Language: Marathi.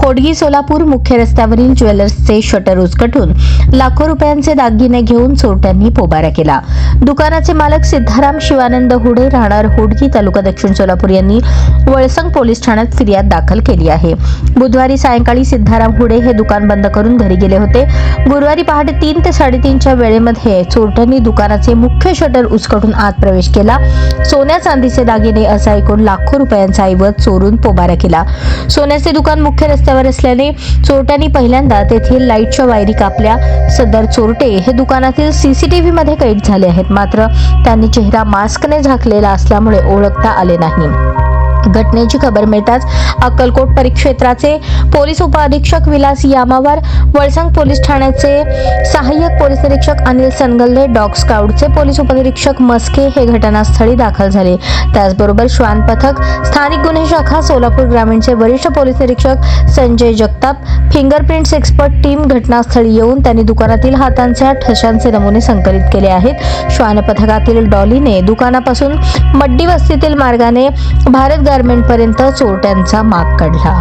होडगी सोलापूर मुख्य रस्त्यावरील ज्वेलर्सचे शटर उचकटून लाखो रुपयांचे दागिने घेऊन चोरट्यांनी पोबारा केला। दुकानाचे मालक सिद्धाराम शिवानंद हुडे राहणार होडगी तालुका दक्षिण सोलापूर यांनी वळसंग पोलीस ठाण्यात फिर्याद दाखल केली आहे। बुधवारी सायंकाळी सिद्धाराम हुडे हे दुकान बंद करून घरी गेले होते। गुरुवारी पहाटे 3 ते 3:30च्या वेळेमध्ये चोरट्यांनी दुकानाचे मुख्य शटर उचकटून आत प्रवेश केला। सोन्या चांदीचे दागिने असा एकूण लाखो रुपयांचा ऐवज चोरून पोबारा केला। सोन्याचे दुकान मुख्य रस्त्यावर असल्याने चोरट्यांनी पहिल्यांदा तेथील लाईटच्या वायरी कापल्या। सदर चोरटे हे दुकानातील सीसीटीव्ही मध्ये कैद झाले आहेत, मात्र त्यांनी चेहरा मास्कने झाकलेला असल्यामुळे ओळखता आले नाही। घटनेची खबर मिळताच अक्कलकोट परिक्षेत्राचे पोलीस उपअधीक्षक विलास यामावार, वळसंग पोलीस ठाण्याचे सहाय्यक पोलीस निरीक्षक अनिल सनगल्ले, डॉग स्काउटचे पोलीस उपनिरीक्षक मस्के हे घटनास्थळी दाखल झाले। त्याचबरोबर श्वान पथक, स्थानिक गुन्हे शाखा, सोलापूर ग्रामीणचे वरिष्ठ पोलीस निरीक्षक Sanjay Jagtap, fingerprints expert team घटनास्थळी येऊन त्यांनी दुकानातील हातांच्या ठशांचे नमुने संकलित केले आहेत। श्वान पथकातील डॉलीने दुकानापासून मड्डी वस्तीतील मार्गाने भारत गारमेंट पर्यंत चोरट्यांचा माग काढला।